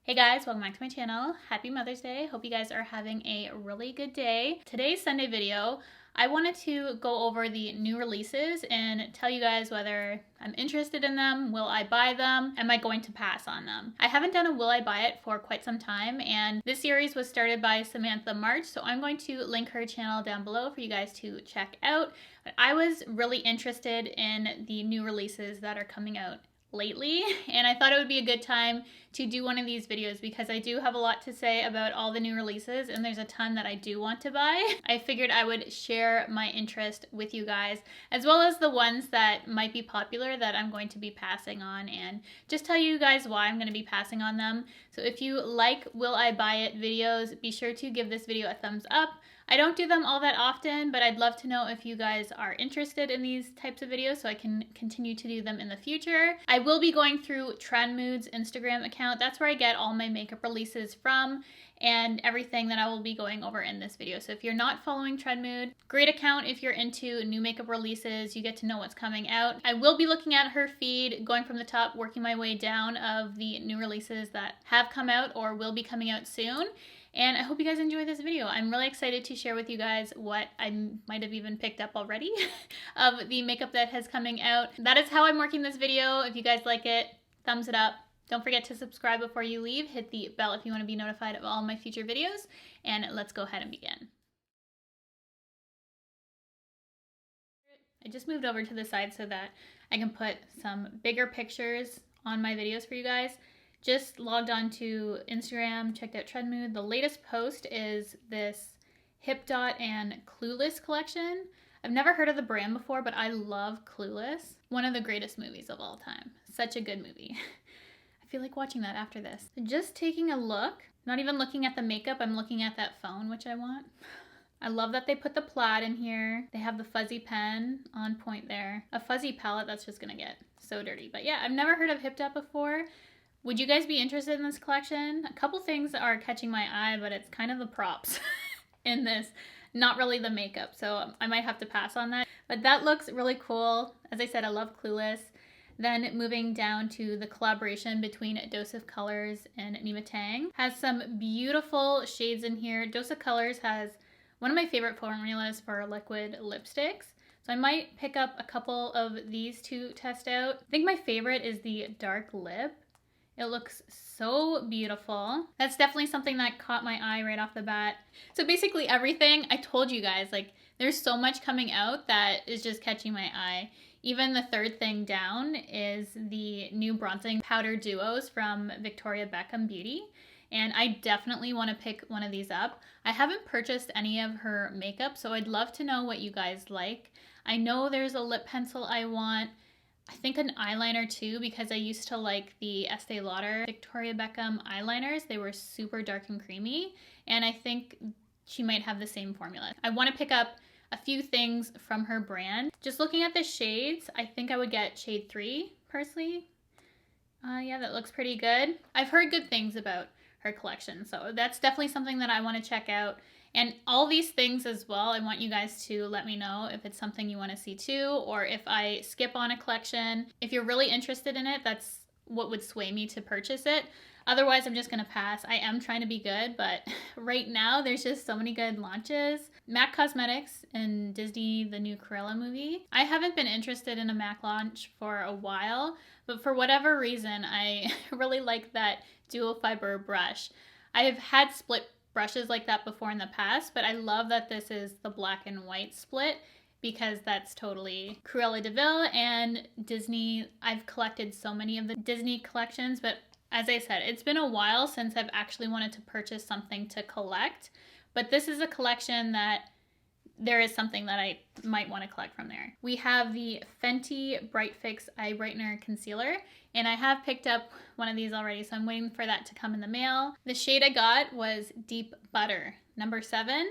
Hey guys, welcome back to my channel. Happy Mother's Day. Hope you guys are having a really good day. Today's Sunday video, I wanted to go over the new releases and tell you guys whether I'm interested in them, will I buy them, am I going to pass on them. I haven't done a will I buy it for quite some time, and this series was started by Samantha March, so I'm going to link her channel down below for you guys to check out. But I was really interested in the new releases that are coming out lately, and I thought it would be a good time to do one of these videos because I do have a lot to say about all the new releases and there's a ton that I do want to buy. I figured I would share my interest with you guys, as well as the ones that might be popular that I'm going to be passing on, and just tell you guys why I'm going to be passing on them. So if you like Will I Buy It videos, be sure to give this video a thumbs up. I don't do them all that often, but I'd love to know if you guys are interested in these types of videos so I can continue to do them in the future. I will be going through Trend Mood's Instagram account. That's where I get all my makeup releases from and everything that I will be going over in this video. So if you're not following Trend Mood, great account if you're into new makeup releases. You get to know what's coming out. I will be looking at her feed, going from the top, working my way down of the new releases that have come out or will be coming out soon. And I hope you guys enjoy this video. I'm really excited to share with you guys what I might have even picked up already of the makeup that has coming out. That is how I'm working this video. If you guys like it, thumbs it up. Don't forget to subscribe before you leave. Hit the bell if you want to be notified of all my future videos. And let's go ahead and begin. I just moved over to the side so that I can put some bigger pictures on my videos for you guys. Just logged on to Instagram, checked out Trend Mood. The latest post is this Hipdot and Clueless collection. I've never heard of the brand before, but I love Clueless. One of the greatest movies of all time. Such a good movie. I feel like watching that after this. Just taking a look, not even looking at the makeup, I'm looking at that phone, which I want. I love that they put the plaid in here. They have the fuzzy pen on point there. A fuzzy palette, that's just gonna get so dirty. But yeah, I've never heard of Hipdot before. Would you guys be interested in this collection? A couple things are catching my eye, but it's kind of the props in this, not really the makeup. So I might have to pass on that. But that looks really cool. As I said, I love Clueless. Then moving down to the collaboration between Dose of Colors and Nyma Tang. Has some beautiful shades in here. Dose of Colors has one of my favorite formulas for liquid lipsticks. So I might pick up a couple of these to test out. I think my favorite is the Dark Lip. It looks so beautiful. That's definitely something that caught my eye right off the bat. So basically everything, I told you guys, like there's so much coming out that is just catching my eye. Even the third thing down is the new bronzing powder duos from Victoria Beckham Beauty. And I definitely want to pick one of these up. I haven't purchased any of her makeup, so I'd love to know what you guys like. I know there's a lip pencil I want. I think an eyeliner too, because I used to like the Estee Lauder Victoria Beckham eyeliners. They were super dark and creamy, and I think she might have the same formula. I want to pick up a few things from her brand. Just looking at the shades, I think I would get shade 3 personally. Yeah, that looks pretty good. I've heard good things about her collection, so that's definitely something that I want to check out. And all these things as well, I want you guys to let me know if it's something you want to see too, or if I skip on a collection. If you're really interested in it, that's what would sway me to purchase it. Otherwise, I'm just going to pass. I am trying to be good, but right now there's just so many good launches. MAC Cosmetics and Disney, the new Cruella movie. I haven't been interested in a MAC launch for a while, but for whatever reason, I really like that dual fiber brush. I've had split brushes like that before in the past, but I love that this is the black and white split because that's totally Cruella de Vil and Disney. I've collected so many of the Disney collections, but as I said, it's been a while since I've actually wanted to purchase something to collect, but this is a collection that there is something that I might want to collect from there. We have the Fenty Brightfix Eye Brightener Concealer, and I have picked up one of these already, so I'm waiting for that to come in the mail. The shade I got was Deep Butter, number 7.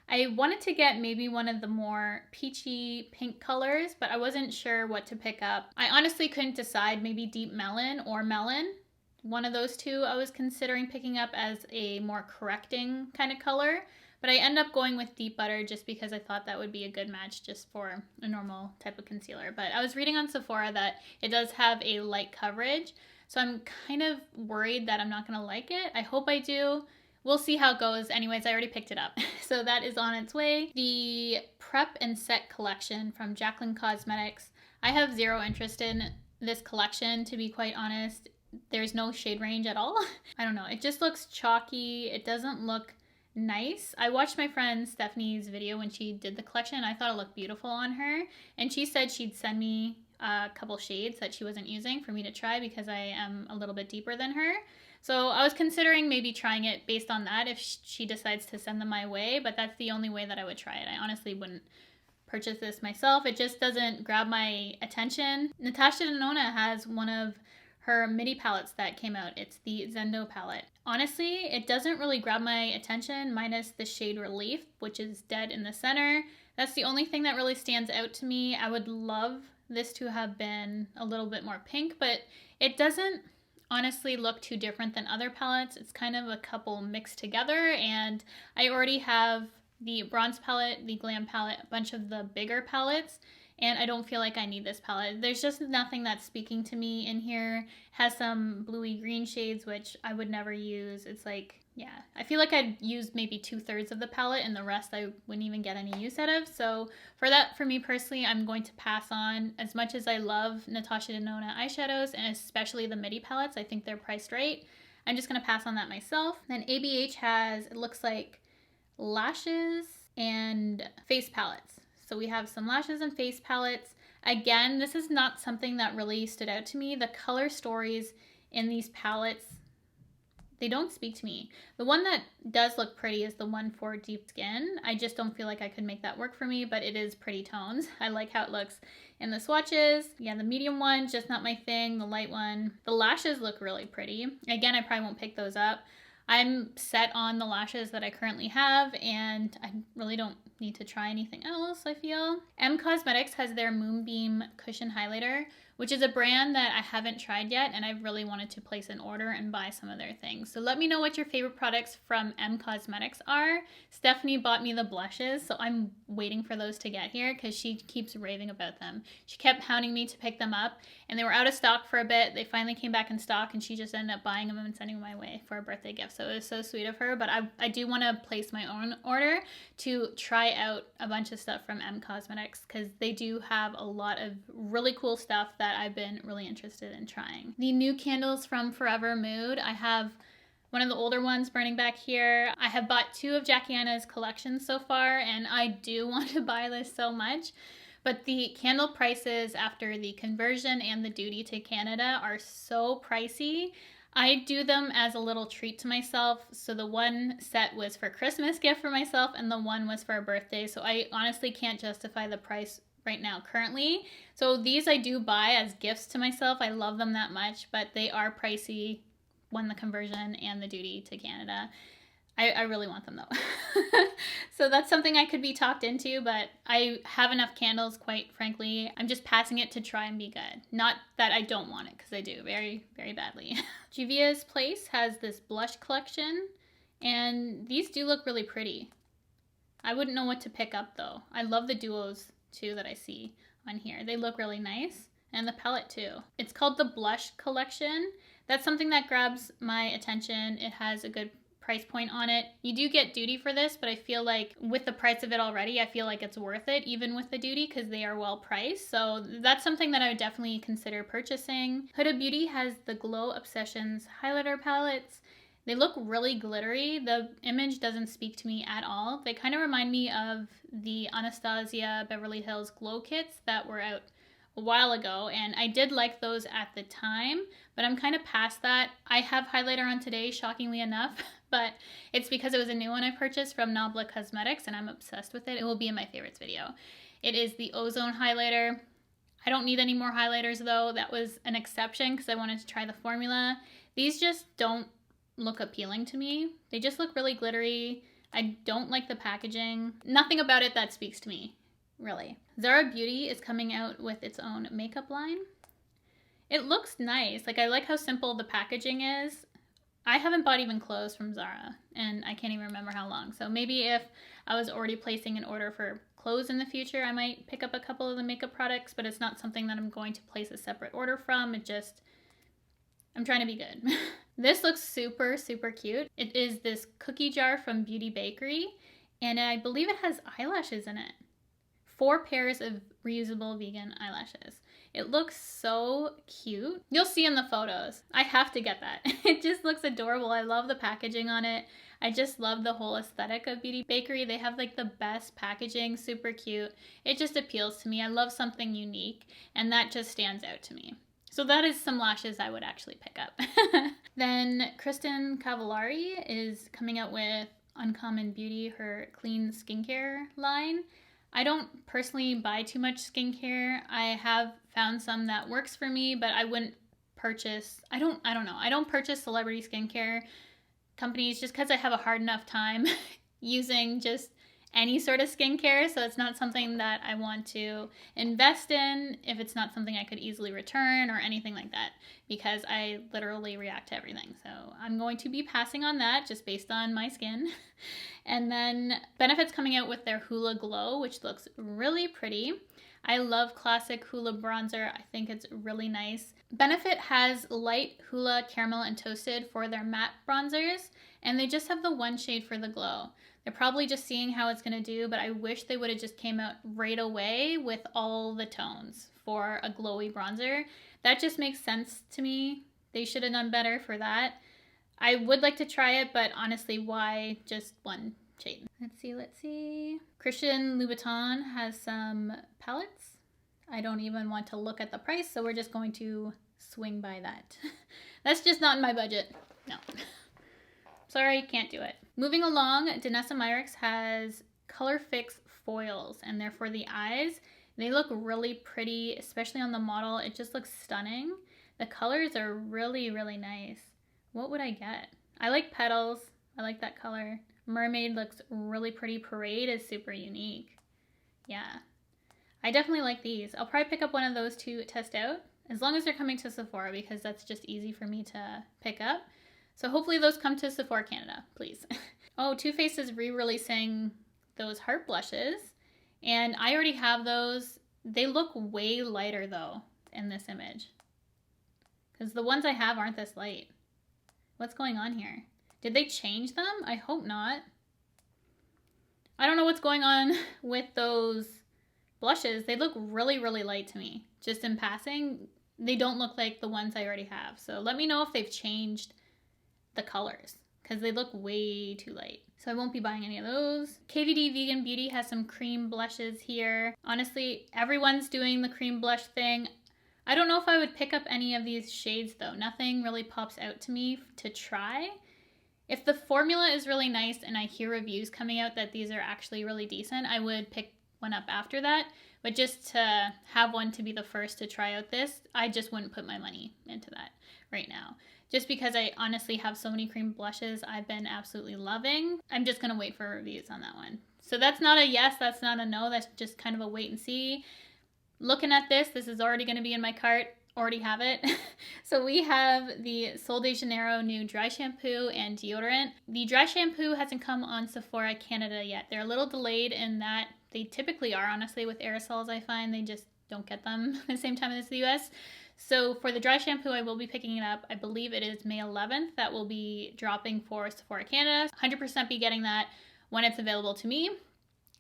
I wanted to get maybe one of the more peachy pink colors, but I wasn't sure what to pick up. I honestly couldn't decide, maybe Deep Melon or Melon. One of those two I was considering picking up as a more correcting kind of color. But I end up going with Deep Butter just because I thought that would be a good match just for a normal type of concealer. But I was reading on Sephora that it does have a light coverage. So I'm kind of worried that I'm not going to like it. I hope I do. We'll see how it goes. Anyways, I already picked it up. So that is on its way. The Prep and Set collection from Jaclyn Cosmetics. I have zero interest in this collection, to be quite honest. There's no shade range at all. I don't know. It just looks chalky. It doesn't look nice. I watched my friend Stephanie's video when she did the collection. I thought it looked beautiful on her. And she said she'd send me a couple shades that she wasn't using for me to try because I am a little bit deeper than her. So I was considering maybe trying it based on that if she decides to send them my way, but that's the only way that I would try it. I honestly wouldn't purchase this myself. It just doesn't grab my attention. Natasha Denona has one of her midi palettes that came out. It's the Zendo palette. Honestly, it doesn't really grab my attention minus the shade Relief, which is dead in the center. That's the only thing that really stands out to me. I would love this to have been a little bit more pink, but it doesn't honestly look too different than other palettes. It's kind of a couple mixed together, and I already have the bronze palette, the glam palette, a bunch of the bigger palettes, and I don't feel like I need this palette. There's just nothing that's speaking to me in here. It has some bluey green shades, which I would never use. It's like, yeah, I feel like I'd use maybe 2/3 of the palette and the rest I wouldn't even get any use out of. So for that, for me personally, I'm going to pass on. As much as I love Natasha Denona eyeshadows, and especially the midi palettes, I think they're priced right. I'm just going to pass on that myself. Then ABH has, it looks like, lashes and face palettes. So we have some lashes and face palettes. Again, this is not something that really stood out to me. The color stories in these palettes, they don't speak to me. The one that does look pretty is the one for deep skin. I just don't feel like I could make that work for me, but it is pretty tones. I like how it looks in the swatches. Yeah, the medium one, just not my thing. The light one. The lashes look really pretty. Again, I probably won't pick those up. I'm set on the lashes that I currently have, and I really don't need to try anything else, I feel. M Cosmetics has their Moonbeam Cushion Highlighter, which is a brand that I haven't tried yet, and I've really wanted to place an order and buy some of their things. So let me know what your favorite products from M Cosmetics are. Stephanie bought me the blushes, so I'm waiting for those to get here because she keeps raving about them. She kept hounding me to pick them up, and they were out of stock for a bit. They finally came back in stock, and she just ended up buying them and sending them my way for a birthday gift. So it was so sweet of her, but I do want to place my own order to try out a bunch of stuff from M Cosmetics because they do have a lot of really cool stuff that I've been really interested in trying. The new candles from Forever Mood. I have one of the older ones burning back here. I have bought 2 of Jackie Anna's collections so far, and I do want to buy this so much. But the candle prices after the conversion and the duty to Canada are so pricey. I do them as a little treat to myself. So the one set was for Christmas gift for myself, and the one was for a birthday. So I honestly can't justify the price right now currently. So these I do buy as gifts to myself. I love them that much, but they are pricey when the conversion and the duty to Canada. I really want them though. So that's something I could be talked into, but I have enough candles, quite frankly. I'm just passing it to try and be good. Not that I don't want it, because I do very, very badly. Juvia's Place has this blush collection, and these do look really pretty. I wouldn't know what to pick up though. I love the duos too that I see on here. They look really nice, and the palette too. It's called the Blush Collection. That's something that grabs my attention. It has a good price point on it. You do get duty for this, but I feel like with the price of it already, I feel like it's worth it even with the duty because they are well priced. So that's something that I would definitely consider purchasing. Huda Beauty has the Glow Obsessions highlighter palettes. They look really glittery. The image doesn't speak to me at all. They kind of remind me of the Anastasia Beverly Hills glow kits that were out a while ago, and I did like those at the time, but I'm kind of past that. I have highlighter on today, shockingly enough, but it's because it was a new one I purchased from Nabla Cosmetics, and I'm obsessed with it. It will be in my favorites video. It is the Ozone highlighter. I don't need any more highlighters though. That was an exception because I wanted to try the formula. These just don't look appealing to me. They just look really glittery. I don't like the packaging. Nothing about it that speaks to me, really. Zara Beauty is coming out with its own makeup line. It looks nice. Like, I like how simple the packaging is. I haven't bought even clothes from Zara, and I can't even remember how long. So maybe if I was already placing an order for clothes in the future, I might pick up a couple of the makeup products, but it's not something that I'm going to place a separate order from. It just, I'm trying to be good. This looks super, super cute. It is this cookie jar from Beauty Bakerie, and I believe it has eyelashes in it. 4 pairs of reusable vegan eyelashes. It looks so cute. You'll see in the photos. I have to get that. It just looks adorable. I love the packaging on it. I just love the whole aesthetic of Beauty Bakerie. They have like the best packaging, super cute. It just appeals to me. I love something unique, and that just stands out to me. So that is some lashes I would actually pick up. Then Kristin Cavallari is coming out with Uncommon Beauty, her clean skincare line. I don't personally buy too much skincare. I have found some that works for me, but I wouldn't purchase, I don't know. I don't purchase celebrity skincare companies just because I have a hard enough time using just any sort of skincare. So it's not something that I want to invest in if it's not something I could easily return or anything like that, because I literally react to everything. So I'm going to be passing on that just based on my skin. And then Benefit's coming out with their Hula Glow, which looks really pretty. I love classic Hula bronzer. I think it's really nice. Benefit has light Hula caramel and toasted for their matte bronzers, and they just have the one shade for the glow. They're probably just seeing how it's going to do, but I wish they would have just came out right away with all the tones for a glowy bronzer. That just makes sense to me. They should have done better for that. I would like to try it, but honestly, why just one shade? Let's see. Christian Louboutin has some palettes. I don't even want to look at the price, so we're just going to swing by that. That's just not in my budget. No. Sorry, can't do it. Moving along, Danessa Myricks has Colourpop foils, and they're for the eyes. They look really pretty, especially on the model. It just looks stunning. The colors are really, really nice. What would I get? I like Petals. I like that color. Mermaid looks really pretty. Parade is super unique. Yeah. I definitely like these. I'll probably pick up one of those to test out, as long as they're coming to Sephora, because that's just easy for me to pick up. So hopefully those come to Sephora Canada, please. Oh, Too Faced is re-releasing those heart blushes, and I already have those. They look way lighter though in this image, because the ones I have aren't this light. What's going on here? Did they change them? I hope not. I don't know what's going on with those blushes. They look really, really light to me. Just in passing, they don't look like the ones I already have. So let me know if they've changed the colors, because they look way too light. So I won't be buying any of those. KVD Vegan Beauty has some cream blushes here. Honestly, everyone's doing the cream blush thing. I don't know if I would pick up any of these shades though. Nothing really pops out to me to try. If the formula is really nice and I hear reviews coming out that these are actually really decent, I would pick one up after that. But just to have one to be the first to try out this, I just wouldn't put my money into that right now. Just because I honestly have so many cream blushes I've been absolutely loving. I'm just going to wait for reviews on that one. So that's not a yes, that's not a no, that's just kind of a wait and see. Looking at this is already going to be in my cart. Already have it. So we have the Sol de Janeiro new dry shampoo and deodorant. The dry shampoo hasn't come on Sephora Canada yet. They're a little delayed in that they typically are, honestly, with aerosols. I find they just don't get them at the same time as the US. So for the dry shampoo, I will be picking it up. I believe it is May 11th that will be dropping for Sephora Canada. 100% be getting that when it's available to me.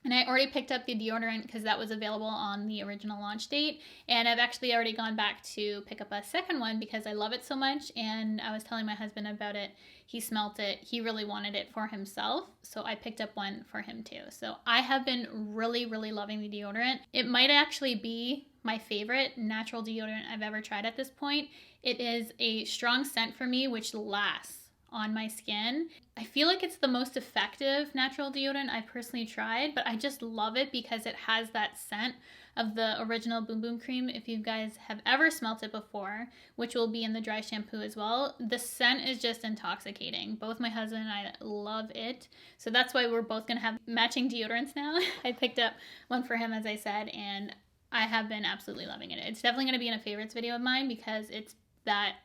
And I already picked up the deodorant because that was available on the original launch date. And I've actually already gone back to pick up a second one because I love it so much. And I was telling my husband about it. He smelt it. He really wanted it for himself. So I picked up one for him too. So I have been really, really loving the deodorant. It might actually be my favorite natural deodorant I've ever tried at this point. It is a strong scent for me, which lasts on my skin. I feel like it's the most effective natural deodorant I've personally tried, but I just love it because it has that scent of the original Boom Boom cream. If you guys have ever smelt it before, which will be in the dry shampoo as well, the scent is just intoxicating. Both my husband and I love it. So that's why we're both gonna have matching deodorants now. I picked up one for him, as I said, and I have been absolutely loving it. It's definitely gonna be in a favorites video of mine because it's that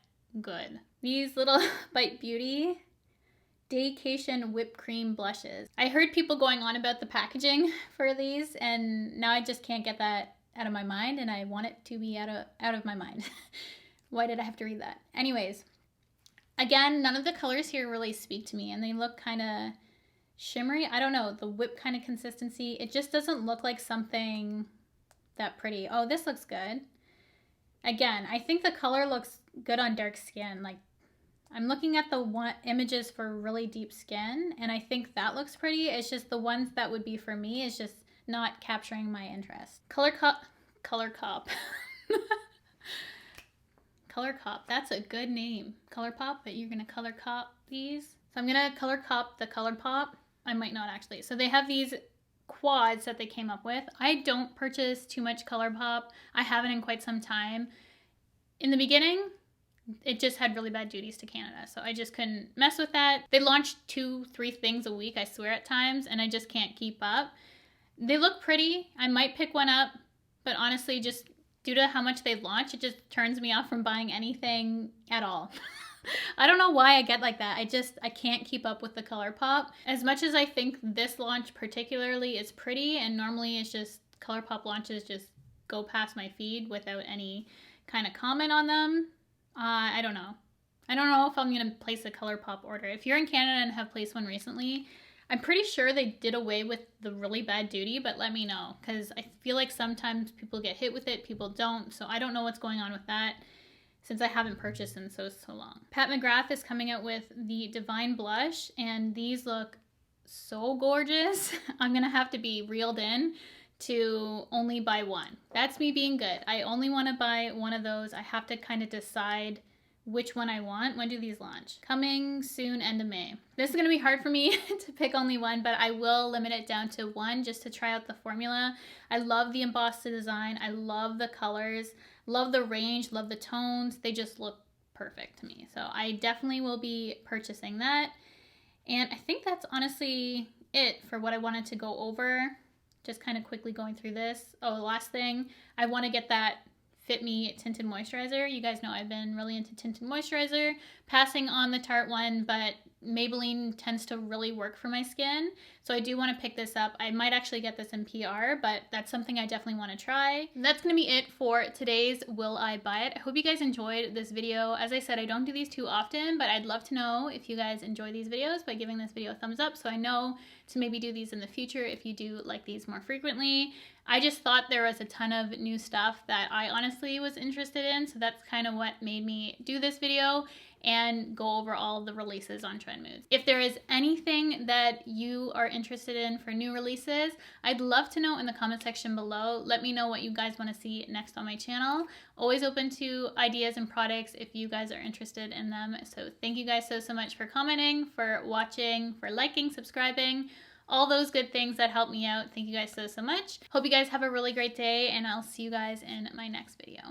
good. These little Bite Beauty Daycation Whipped Cream Blushes. I heard people going on about the packaging for these, and now I just can't get that out of my mind, and I want it to be out of my mind. Why did I have to read that? Anyways, Again, none of the colors here really speak to me, and they look kind of shimmery. I don't know, the whip kind of consistency. It just doesn't look like something that pretty. Oh, this looks good. Again, I think the color looks good on dark skin. Like, I'm looking at the images for really deep skin, and I think that looks pretty. It's just the ones that would be for me is just not capturing my interest. Colourpop. Colourpop, that's a good name. Colourpop, but you're gonna Colourpop these. So I'm gonna Colourpop the Colourpop. I might not actually. So they have these quads that they came up with. I don't purchase too much Colourpop. I haven't in quite some time. In the beginning, it just had really bad duties to Canada, so I just couldn't mess with that. They launched 2-3 things a week, I swear, at times, and I just can't keep up. They look pretty. I might pick one up, but honestly, just due to how much they launch, it just turns me off from buying anything at all. I don't know why I get like that. I can't keep up with the Colourpop. As much as I think this launch particularly is pretty, and normally it's just Colourpop launches just go past my feed without any kind of comment on them. I don't know. I don't know if I'm going to place a Colourpop order. If you're in Canada and have placed one recently, I'm pretty sure they did away with the really bad duty, but let me know, because I feel like sometimes people get hit with it, people don't, so I don't know what's going on with that since I haven't purchased in so long. Pat McGrath is coming out with the Divine Blush, and these look so gorgeous. I'm going to have to be reeled in to only buy one. That's me being good. I only want to buy one of those. I have to kind of decide which one I want. When do these launch? Coming soon, end of May. This is going to be hard for me to pick only one, but I will limit it down to one just to try out the formula. I love the embossed design. I love the colors, love the range, love the tones. They just look perfect to me. So I definitely will be purchasing that. And I think that's honestly it for what I wanted to go over. Just kind of quickly going through this. Oh, the last thing, I want to get that Fit Me Tinted Moisturizer. You guys know I've been really into tinted moisturizer, passing on the Tarte one, but Maybelline tends to really work for my skin. So I do want to pick this up. I might actually get this in PR, but that's something I definitely want to try. That's going to be it for today's Will I Buy It? I hope you guys enjoyed this video. As I said, I don't do these too often, but I'd love to know if you guys enjoy these videos by giving this video a thumbs up so I know to maybe do these in the future if you do like these more frequently. I just thought there was a ton of new stuff that I honestly was interested in, so that's kind of what made me do this video and go over all the releases on Trendmood. If there is anything that you are interested in for new releases, I'd love to know in the comment section below. Let me know what you guys want to see next on my channel. Always open to ideas and products if you guys are interested in them. So thank you guys so much for commenting, for watching, for liking, subscribing, all those good things that help me out. Thank you guys so much. Hope you guys have a really great day, and I'll see you guys in my next video.